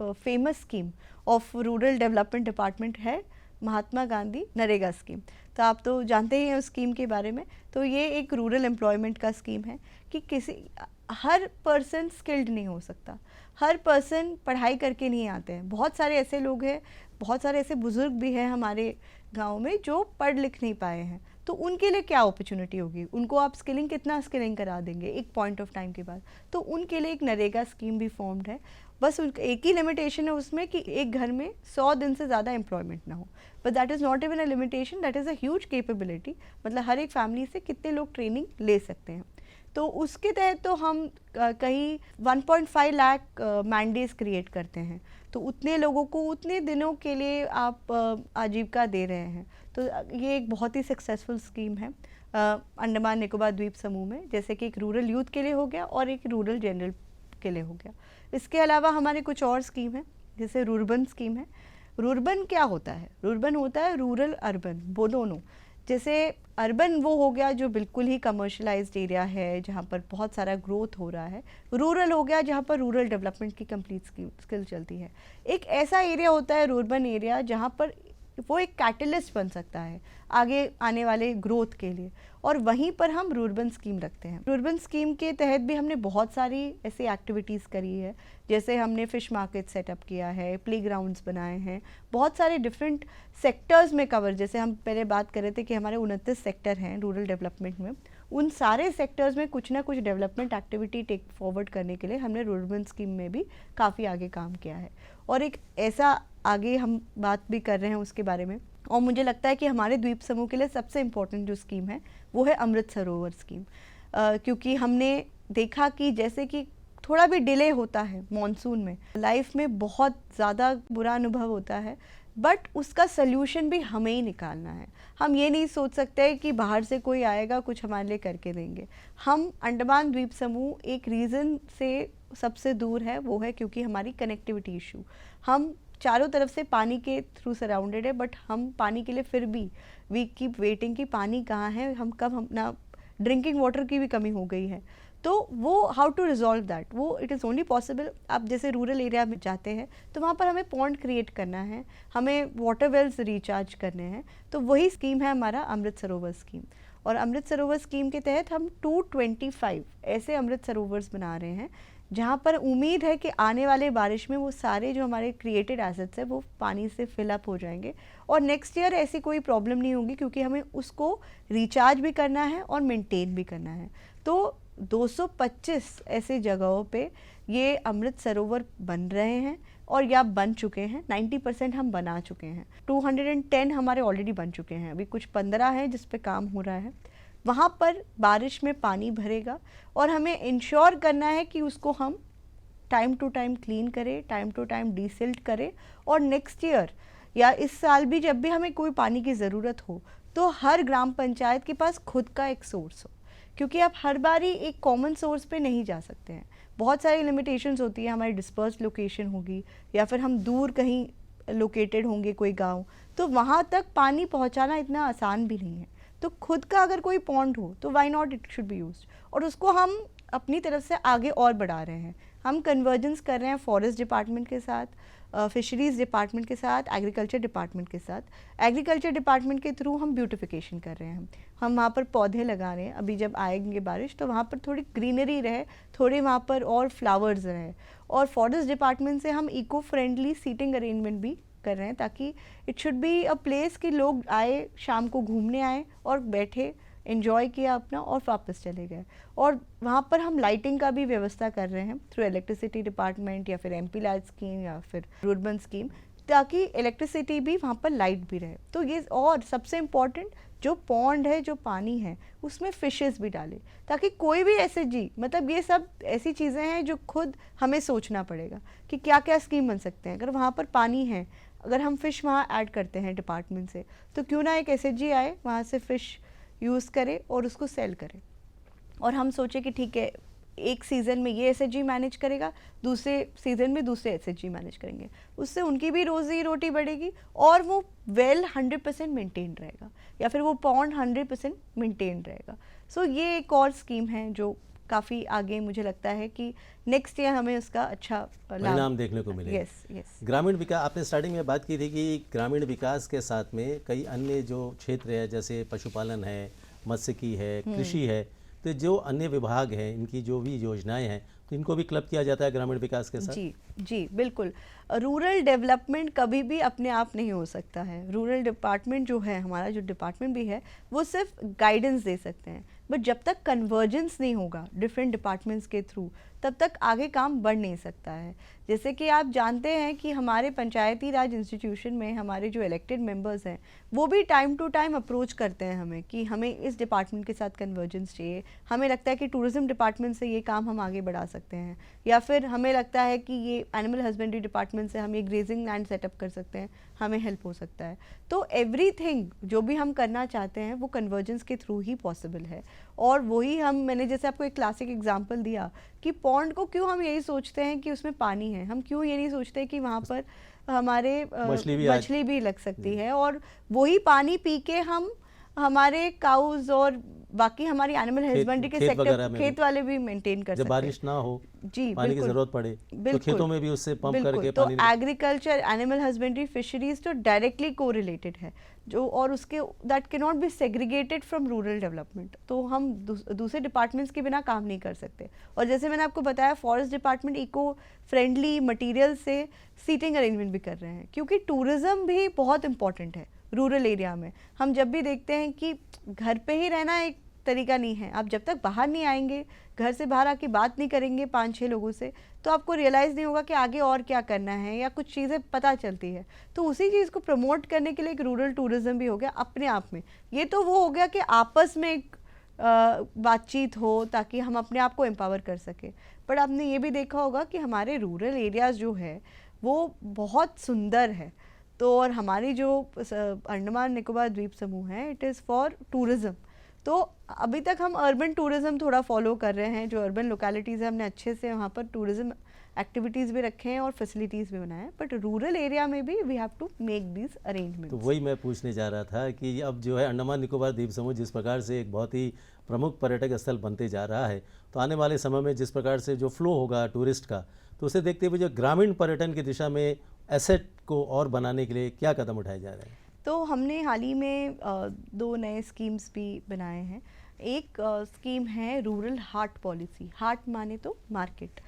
famous scheme of rural development department है महात्मा गांधी नरेगा स्कीम। तो आप तो जानते ही हैं उस स्कीम के बारे में। तो ये एक रूरल एम्प्लॉयमेंट का स्कीम है कि हर पर्सन स्किल्ड नहीं हो सकता, हर पर्सन पढ़ाई करके नहीं आते हैं। बहुत सारे ऐसे लोग हैं, बहुत सारे ऐसे बुजुर्ग भी हैं हमारे गांव में जो पढ़ लिख नहीं पाए हैं। तो उनके लिए क्या अपॉर्चुनिटी होगी, उनको आप स्किलिंग कितना स्किलिंग करा देंगे एक पॉइंट ऑफ टाइम के बाद। तो उनके लिए एक नरेगा स्कीम भी फॉर्म्ड है। बस एक ही लिमिटेशन है उसमें कि एक घर में 100 दिन से ज़्यादा एम्प्लॉयमेंट ना हो, but that is not even a limitation, that is a huge capability. मतलब हर एक फैमिली से कितने लोग ट्रेनिंग ले सकते हैं। तो उसके तहत तो हम कहीं 1.5 लाख मैंडेज क्रिएट करते हैं। तो उतने लोगों को उतने दिनों के लिए आप आजीविका दे रहे हैं। तो ये एक बहुत ही सक्सेसफुल स्कीम है अंडमान निकोबार द्वीप समूह में, जैसे कि एक रूरल यूथ के लिए हो गया और एक रूरल जनरल के लिए हो गया। इसके अलावा हमारे कुछ और स्कीम है, जैसे रूरबन स्कीम है। रूरबन क्या होता है? रूरबन होता है रूरल अर्बन, वो दोनों। जैसे अर्बन वो हो गया जो बिल्कुल ही कमर्शलाइज्ड एरिया है, जहाँ पर बहुत सारा ग्रोथ हो रहा है। रूरल हो गया जहाँ पर रूरल डेवलपमेंट की कंप्लीट स्किल चलती है। एक ऐसा एरिया होता है रूरबन एरिया जहाँ पर वो एक कैटलिस्ट बन सकता है आगे आने वाले ग्रोथ के लिए, और वहीं पर हम रूरबन स्कीम रखते हैं। रूरबन स्कीम के तहत भी हमने बहुत सारी ऐसी एक्टिविटीज़ करी है, जैसे हमने फ़िश मार्केट सेटअप किया है, प्लेग्राउंड्स बनाए हैं, बहुत सारे डिफरेंट सेक्टर्स में कवर। जैसे हम पहले बात कर रहे थे कि हमारे 29 सेक्टर हैं रूरल डेवलपमेंट में, उन सारे सेक्टर्स में कुछ ना कुछ डेवलपमेंट एक्टिविटी टेक फॉरवर्ड करने के लिए हमने रूरबन स्कीम में भी काफ़ी आगे काम किया है। और एक ऐसा आगे हम बात भी कर रहे हैं उसके बारे में, और मुझे लगता है कि हमारे द्वीप समूह के लिए सबसे इम्पोर्टेंट जो स्कीम है वो है अमृत सरोवर स्कीम। क्योंकि हमने देखा कि जैसे कि थोड़ा भी डिले होता है मॉनसून में, लाइफ में बहुत ज़्यादा बुरा अनुभव होता है, बट उसका सल्यूशन भी हमें ही निकालना है। हम ये नहीं सोच सकते कि बाहर से कोई आएगा कुछ हमारे लिए करके देंगे। हम अंडमान द्वीप समूह एक रीज़न से सबसे दूर है, वो है क्योंकि हमारी कनेक्टिविटी इशू। हम चारों तरफ से पानी के थ्रू सराउंडेड है, बट हम पानी के लिए फिर भी वी कीप वेटिंग कि पानी कहाँ है, हम कब, हम ना ड्रिंकिंग वाटर की भी कमी हो गई है। तो वो हाउ टू रिजॉल्व दैट, वो इट इज़ ओनली पॉसिबल। आप जैसे रूरल एरिया में जाते हैं तो वहाँ पर हमें पॉन्ड क्रिएट करना है, हमें वाटर वेल्स रिचार्ज करने हैं। तो वही स्कीम है हमारा अमृत सरोवर स्कीम। और अमृत सरोवर स्कीम के तहत हम 225 ऐसे अमृत सरोवर्स बना रहे हैं जहाँ पर उम्मीद है कि आने वाले बारिश में वो सारे जो हमारे क्रिएटेड एसेट्स हैं वो पानी से फिलअप हो जाएंगे, और नेक्स्ट ईयर ऐसी कोई प्रॉब्लम नहीं होगी, क्योंकि हमें उसको रिचार्ज भी करना है और मेंटेन भी करना है। तो 225 ऐसे जगहों पे ये अमृत सरोवर बन रहे हैं और या बन चुके हैं। 90% हम बना चुके हैं। 210 हमारे ऑलरेडी बन चुके हैं, अभी कुछ 15 हैं जिस पे काम हो रहा है। वहाँ पर बारिश में पानी भरेगा और हमें इंश्योर करना है कि उसको हम टाइम टू टाइम क्लीन करें, टाइम टू टाइम डीसिल्ट करें, और नेक्स्ट ईयर या इस साल भी जब भी हमें कोई पानी की ज़रूरत हो तो हर ग्राम पंचायत के पास खुद का एक सोर्स हो, क्योंकि आप हर बारी एक कॉमन सोर्स पे नहीं जा सकते हैं। बहुत सारी लिमिटेशंस होती है, हमारी डिस्पर्स लोकेशन होगी या फिर हम दूर कहीं लोकेटेड होंगे कोई गांव, तो वहाँ तक पानी पहुँचाना इतना आसान भी नहीं है। तो खुद का अगर कोई पॉन्ड हो तो why not, it should be used, और उसको हम अपनी तरफ से आगे और बढ़ा रहे हैं। हम कन्वर्जेंस कर रहे हैं फॉरेस्ट डिपार्टमेंट के साथ, फिशरीज़ डिपार्टमेंट के साथ, एग्रीकल्चर डिपार्टमेंट के साथ। एग्रीकल्चर डिपार्टमेंट के थ्रू हम ब्यूटिफिकेशन कर रहे हैं, हम वहाँ पर पौधे लगा रहे हैं। अभी जब आएंगे बारिश तो वहाँ पर थोड़ी ग्रीनरी रहे, थोड़े वहाँ पर और फ्लावर्स रहे। और फॉरेस्ट डिपार्टमेंट से हम इको फ्रेंडली सीटिंग अरेंजमेंट भी कर रहे हैं, ताकि it should be a place कि लोग आए, शाम को घूमने आए और बैठे, एंजॉय किया अपना और वापस चले गए। और वहाँ पर हम लाइटिंग का भी व्यवस्था कर रहे हैं थ्रू इलेक्ट्रिसिटी डिपार्टमेंट या फिर एमपी लाइट स्कीम या फिर रुर्बन स्कीम, ताकि इलेक्ट्रिसिटी भी वहाँ पर लाइट भी रहे। तो ये, और सबसे इम्पॉर्टेंट, जो पॉन्ड है, जो पानी है, उसमें फिशेस भी डालें, ताकि कोई भी ऐसे जी, मतलब ये सब ऐसी चीज़ें हैं जो खुद हमें सोचना पड़ेगा कि क्या क्या स्कीम बन सकते हैं। अगर वहाँ पर पानी है, अगर हम फ़िश वहाँ ऐड करते हैं डिपार्टमेंट से, तो क्यों ना एक एसएचजी आए, वहाँ से फ़िश यूज़ करे और उसको सेल करे। और हम सोचे कि ठीक है, एक सीज़न में ये एसएचजी मैनेज करेगा, दूसरे सीज़न में दूसरे एसएचजी मैनेज करेंगे, उससे उनकी भी रोज़ी रोटी बढ़ेगी और वो वेल 100% मेंटेन रहेगा, या फिर वो पॉन्ड 100% मेंटेन रहेगा। सो ये एक और स्कीम है जो काफ़ी आगे मुझे लगता है कि नेक्स्ट ईयर हमें उसका अच्छा परिणाम देखने को मिलेगा। Yes yes. ग्रामीण विकास, आपने स्टार्टिंग में बात की थी कि ग्रामीण विकास के साथ में कई अन्य जो क्षेत्र है, जैसे पशुपालन है, मत्स्यिकी है, कृषि है, तो जो अन्य विभाग हैं, इनकी जो भी योजनाएं हैं, तो इनको भी क्लब किया जाता है ग्रामीण विकास के साथ। जी जी बिल्कुल। रूरल डेवलपमेंट कभी भी अपने आप नहीं हो सकता है। रूरल डिपार्टमेंट जो है, हमारा जो डिपार्टमेंट भी है, वो सिर्फ गाइडेंस दे सकते हैं, बट जब तक कन्वर्जेंस नहीं होगा डिफरेंट डिपार्टमेंट्स के थ्रू, तब तक आगे काम बढ़ नहीं सकता है। जैसे कि आप जानते हैं कि हमारे पंचायती राज इंस्टीट्यूशन में हमारे जो इलेक्टेड मेंबर्स हैं, वो भी टाइम टू टाइम अप्रोच करते हैं हमें कि हमें इस डिपार्टमेंट के साथ कन्वर्जेंस चाहिए, हमें लगता है कि टूरिज्म डिपार्टमेंट से ये काम हम आगे बढ़ा सकते हैं, या फिर हमें लगता है कि ये एनिमल हस्बेंड्री डिपार्टमेंट से हम ये ग्रेजिंग लैंड सेटअप कर सकते हैं, हमें हेल्प हो सकता है। तो एवरीथिंग जो भी हम करना चाहते हैं वो कन्वर्जेंस के थ्रू ही पॉसिबल है। और वही मैंने जैसे आपको एक क्लासिक एग्जांपल दिया कि पॉन्ड को क्यों हम यही सोचते हैं कि उसमें पानी है, हम क्यों ये नहीं सोचते कि वहाँ पर हमारे मछली भी लग सकती है, और वही पानी पी के हम हमारे काउज और बाकी हमारी एनिमल हस्बेंड्री के सेक्टर, खेत वाले भी मेंटेन कर सकते हैं। जब बारिश ना हो, जी, पानी की जरूरत पड़े तो खेतों में भी उससे पंप करके तो एग्रीकल्चर, एनिमल हस्बेंड्री, फिशरीज तो डायरेक्टली कोरिलेटेड है जो, और उसके that can not be segregated from rural development. तो हम दूसरे डिपार्टमेंट्स के बिना काम नहीं कर सकते। और जैसे मैंने आपको बताया, forest department eco friendly material से सीटिंग अरेंजमेंट भी कर रहे हैं, क्योंकि टूरिज्म भी बहुत इंपॉर्टेंट है रूरल एरिया में। हम जब भी देखते हैं कि घर पे ही रहना एक तरीका नहीं है, आप जब तक बाहर नहीं आएंगे, घर से बाहर आके बात नहीं करेंगे 5-6 लोगों से, तो आपको रियलाइज़ नहीं होगा कि आगे और क्या करना है, या कुछ चीज़ें पता चलती है। तो उसी चीज़ को प्रमोट करने के लिए एक रूरल टूरिज्म भी हो गया अपने आप में। ये तो वो हो गया कि आपस में एक बातचीत हो ताकि हम अपने आप को एम्पावर कर सके। बट आपने ये भी देखा होगा कि हमारे रूरल एरियाज़ जो है वो बहुत सुंदर है। तो और हमारी जो अंडमान निकोबार द्वीप समूह है, इट इज़ फॉर टूरिज़्म। तो अभी तक हम अर्बन टूरिज़्म थोड़ा फॉलो कर रहे हैं, जो अर्बन लोकेलिटीज़ है हमने अच्छे से वहाँ पर टूरिज़्म एक्टिविटीज़ भी रखे हैं और फैसिलिटीज़ भी बनाए हैं, बट रूरल एरिया में भी we have to make this arrangement. तो वही मैं पूछने जा रहा था कि अब जो है अंडमान निकोबार द्वीप समूह जिस प्रकार से एक बहुत ही प्रमुख पर्यटक स्थल बनते जा रहा है, तो आने वाले समय में जिस प्रकार से जो फ्लो होगा टूरिस्ट का, तो उसे देखते हुए जो ग्रामीण पर्यटन की दिशा में एसेट को और बनाने के लिए क्या कदम उठाए जा रहे हैं? तो हमने हाल ही में 2 नए स्कीम्स भी बनाए हैं। एक स्कीम है रूरल हाट पॉलिसी। हाट माने तो मार्केट।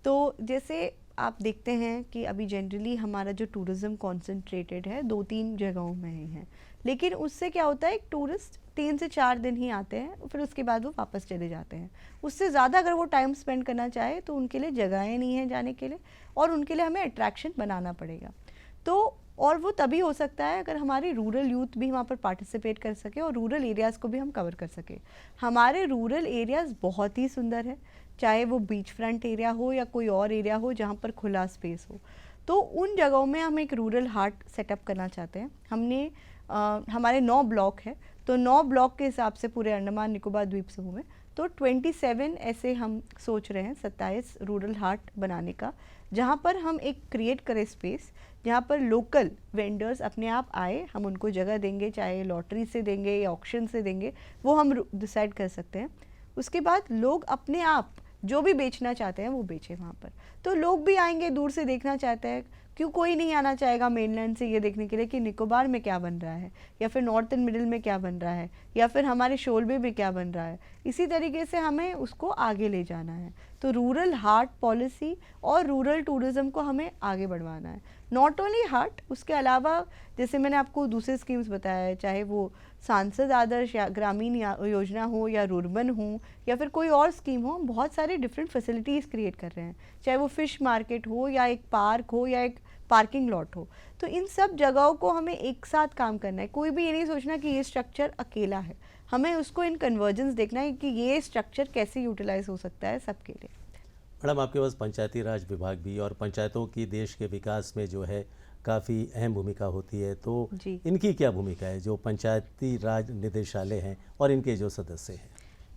तो जैसे आप देखते हैं कि अभी जनरली हमारा जो टूरिज़्म कॉन्सेंट्रेटेड है 2-3 जगहों में ही है, लेकिन उससे क्या होता है, एक टूरिस्ट 3 से 4 दिन ही आते हैं, फिर उसके बाद वो वापस चले जाते हैं। उससे ज़्यादा अगर वो टाइम स्पेंड करना चाहे तो उनके लिए जगहें नहीं हैं जाने के लिए, और उनके लिए हमें अट्रैक्शन बनाना पड़ेगा। तो और वो तभी हो सकता है अगर हमारे रूरल यूथ भी वहाँ पर पार्टिसिपेट कर सके और रूरल एरियाज़ को भी हम कवर कर सके। हमारे रूरल एरियाज़ बहुत ही सुंदर है, चाहे वो बीच फ्रंट एरिया हो या कोई और एरिया हो जहाँ पर खुला स्पेस हो। तो उन जगहों में हम एक रूरल हार्ट सेटअप करना चाहते हैं। हमने हमारे 9 ब्लॉक है, तो 9 ब्लॉक के हिसाब से पूरे अंडमान निकोबार द्वीप समूह में तो 27 ऐसे हम सोच रहे हैं 27 रूरल हार्ट बनाने का, जहाँ पर हम एक क्रिएट करें स्पेस जहाँ पर लोकल वेंडर्स अपने आप आए, हम उनको जगह देंगे, चाहे लॉटरी से देंगे या ऑक्शन से देंगे, वो हम डिसाइड कर सकते हैं। उसके बाद लोग अपने आप जो भी बेचना चाहते हैं वो बेचें वहाँ पर। तो लोग भी आएंगे, दूर से देखना चाहते हैं, क्यों कोई नहीं आना चाहेगा मेनलैंड से ये देखने के लिए कि निकोबार में क्या बन रहा है, या फिर नॉर्थ एंड मिडिल में क्या बन रहा है, या फिर हमारे शोलबे में क्या बन रहा है। इसी तरीके से हमें उसको आगे ले जाना है। तो रूरल हार्ट पॉलिसी और रूरल टूरिज़्म को हमें आगे बढ़वाना है। नॉट ओनली हार्ट, उसके अलावा जैसे मैंने आपको दूसरे स्कीम्स बताया है, चाहे वो सांसद आदर्श या ग्रामीण योजना हो या रुर्बन हो या फिर कोई और स्कीम हो, हम बहुत सारे डिफरेंट फैसिलिटीज़ क्रिएट कर रहे हैं, चाहे वो फिश मार्केट हो या एक पार्क हो या एक पार्किंग लॉट हो। तो इन सब जगहों को हमें एक साथ काम करना है। कोई भी ये नहीं सोचना कि ये स्ट्रक्चर अकेला है, हमें उसको इन कन्वर्जेंस देखना है कि ये स्ट्रक्चर कैसे यूटिलाइज हो सकता है सबके लिए। मैडम, आपके पास पंचायती राज विभाग भी और पंचायतों की देश के विकास में जो है काफ़ी अहम भूमिका होती है, तो इनकी क्या भूमिका है जो पंचायती राज निदेशालय हैं और इनके जो सदस्य हैं?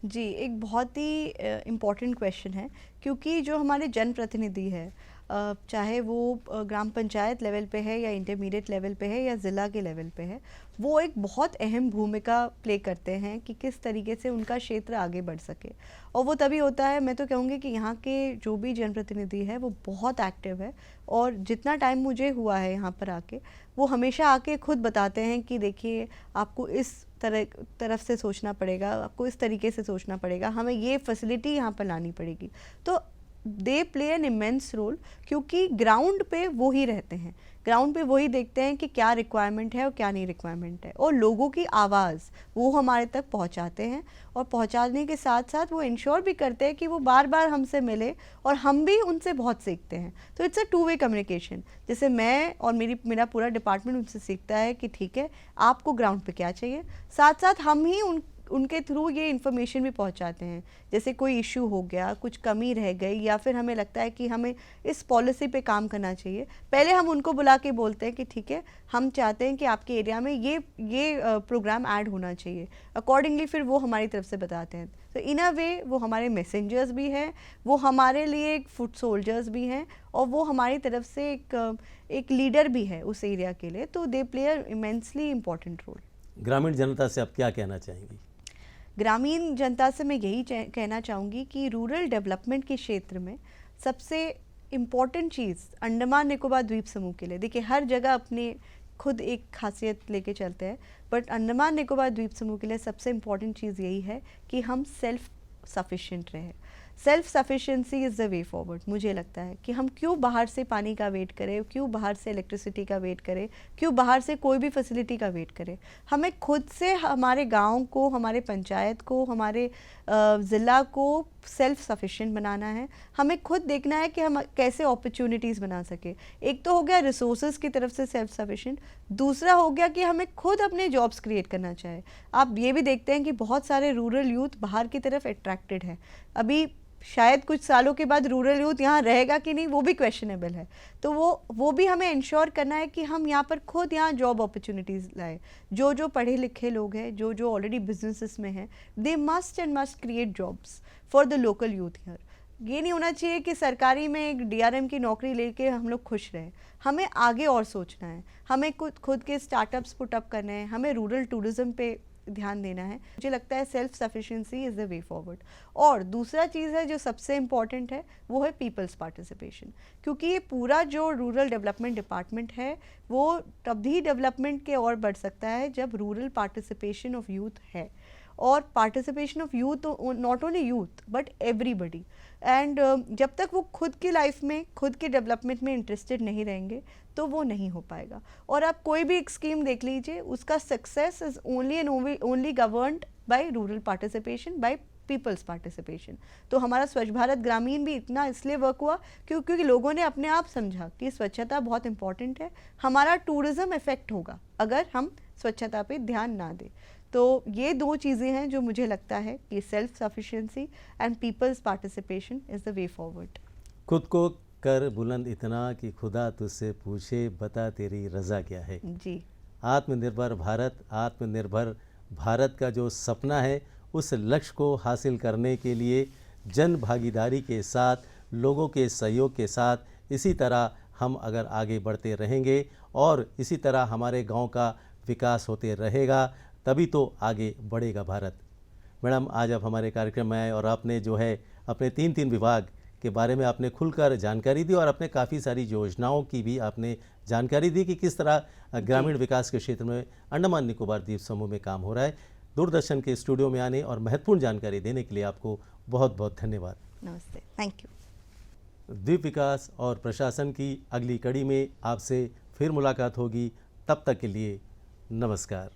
जी, एक बहुत ही इम्पॉर्टेंट क्वेश्चन है, क्योंकि जो हमारे जनप्रतिनिधि है, चाहे वो ग्राम पंचायत लेवल पे है या इंटरमीडिएट लेवल पे है या ज़िला के लेवल पे है, वो एक बहुत अहम भूमिका प्ले करते हैं कि किस तरीके से उनका क्षेत्र आगे बढ़ सके। और वो तभी होता है, मैं तो कहूँगी कि यहाँ के जो भी जनप्रतिनिधि है वो बहुत एक्टिव है, और जितना टाइम मुझे हुआ है यहाँ पर आके, वो हमेशा आके खुद बताते हैं कि देखिए आपको इस तरफ से सोचना पड़ेगा, आपको इस तरीके से सोचना पड़ेगा, हमें ये फैसिलिटी यहाँ पर लानी पड़ेगी। तो they play an immense role, क्योंकि ग्राउंड पे वो ही रहते हैं, ग्राउंड पे वही देखते हैं कि क्या रिक्वायरमेंट है और क्या नहीं रिक्वायरमेंट है, और लोगों की आवाज़ वो हमारे तक पहुंचाते हैं, और पहुंचाने के साथ साथ वो इंश्योर भी करते हैं कि वो बार बार हमसे मिले और हम भी उनसे बहुत सीखते हैं। तो इट्स अ 2 वे कम्युनिकेशन, जैसे मैं और मेरा पूरा डिपार्टमेंट उनसे सीखता है कि ठीक है आपको ग्राउंड पे क्या चाहिए, साथ साथ हम ही उनके थ्रू ये इन्फॉर्मेशन भी पहुंचाते हैं। जैसे कोई इशू हो गया, कुछ कमी रह गई, या फिर हमें लगता है कि हमें इस पॉलिसी पे काम करना चाहिए, पहले हम उनको बुला के बोलते हैं कि ठीक है हम चाहते हैं कि आपके एरिया में ये प्रोग्राम ऐड होना चाहिए। अकॉर्डिंगली फिर वो हमारी तरफ से बताते हैं। तो इन अ वे वो हमारे मैसेंजर्स भी हैं, वो हमारे लिए एक फुट सोल्जर्स भी हैं, और वो हमारी तरफ से एक लीडर भी है उस एरिया के लिए। तो they play a immensely important role. ग्रामीण जनता से आप क्या कहना चाहेंगी? ग्रामीण जनता से मैं यही कहना चाहूँगी कि रूरल डेवलपमेंट के क्षेत्र में सबसे इम्पॉर्टेंट चीज़ अंडमान निकोबार द्वीप समूह के लिए, देखिए हर जगह अपने खुद एक खासियत लेके चलते हैं, बट अंडमान निकोबार द्वीप समूह के लिए सबसे इम्पॉर्टेंट चीज़ यही है कि हम सेल्फ सफिशिएंट रहें। Self sufficiency is the way forward. मुझे लगता है कि हम क्यों बाहर से पानी का वेट करें, क्यों बाहर से इलेक्ट्रिसिटी का वेट करें, क्यों बाहर से कोई भी फैसिलिटी का वेट करें। हमें खुद से हमारे गांव को, हमारे पंचायत को, हमारे ज़िला को सेल्फ सफिशिएंट बनाना है। हमें खुद देखना है कि हम कैसे अपॉर्चुनिटीज़ बना सके। एक तो हो गया रिसोर्सेज की तरफ से सेल्फ सफिशिएंट, दूसरा हो गया कि हमें खुद अपने जॉब्स क्रिएट करना चाहिए। आप ये भी देखते हैं कि बहुत सारे रूरल यूथ बाहर की तरफ अट्रैक्टेड है। अभी शायद कुछ सालों के बाद रूरल यूथ यहाँ रहेगा कि नहीं वो भी क्वेश्चनेबल है। तो वो भी हमें इंश्योर करना है कि हम यहाँ पर खुद यहाँ जॉब अपॉर्चुनिटीज़ लाए। जो पढ़े लिखे लोग हैं, जो ऑलरेडी बिजनेसेस में हैं, they must create jobs for the local youth here. ये नहीं होना चाहिए कि सरकारी में एक DRM की नौकरी लेके हम लोग खुश रहें। हमें आगे और सोचना है, हमें खुद के स्टार्टअप्स पुटअप करने हैं, हमें रूरल टूरिज़्म पे ध्यान देना है। मुझे लगता है self sufficiency is the way forward. और दूसरा चीज़ है जो सबसे इम्पॉर्टेंट है, वो है पीपल्स पार्टिसिपेशन, क्योंकि ये पूरा जो रूरल डेवलपमेंट डिपार्टमेंट है वो तभी डेवलपमेंट के और बढ़ सकता है जब रूरल पार्टिसिपेशन ऑफ यूथ है। और participation of youth, not only youth but everybody. And जब तक वो खुद की लाइफ में, खुद के डेवलपमेंट में इंटरेस्टेड नहीं रहेंगे तो वो नहीं हो पाएगा। और आप कोई भी एक स्कीम देख लीजिए, उसका success is only and only governed by rural participation, by people's participation. तो हमारा स्वच्छ भारत ग्रामीण भी इतना इसलिए वर्क हुआ क्योंकि लोगों ने अपने आप समझा कि स्वच्छता बहुत इंपॉर्टेंट है। हमारा टूरिज्म इफेक्ट होगा अगर हम स्वच्छता पे ध्यान ना दें। तो ये दो चीज़ें हैं जो मुझे लगता है कि self sufficiency and peoples participation is the way forward. खुद को कर बुलंद इतना कि खुदा तुझसे पूछे बता तेरी रज़ा क्या है। जी, आत्मनिर्भर भारत का जो सपना है, उस लक्ष्य को हासिल करने के लिए जन भागीदारी के साथ, लोगों के सहयोग के साथ इसी तरह हम अगर आगे बढ़ते रहेंगे और इसी तरह हमारे गांव का विकास होते रहेगा, तभी तो आगे बढ़ेगा भारत। मैडम, आज आप हमारे कार्यक्रम में आए और आपने जो है अपने तीन विभाग के बारे में आपने खुलकर जानकारी दी और अपने काफ़ी सारी योजनाओं की भी आपने जानकारी दी कि किस तरह ग्रामीण विकास के क्षेत्र में अंडमान निकोबार द्वीप समूह में काम हो रहा है। दूरदर्शन के स्टूडियो में आने और महत्वपूर्ण जानकारी देने के लिए आपको बहुत बहुत धन्यवाद। नमस्ते, थैंक यू। द्वीप विकास और प्रशासन की अगली कड़ी में आपसे फिर मुलाकात होगी। तब तक के लिए नमस्कार।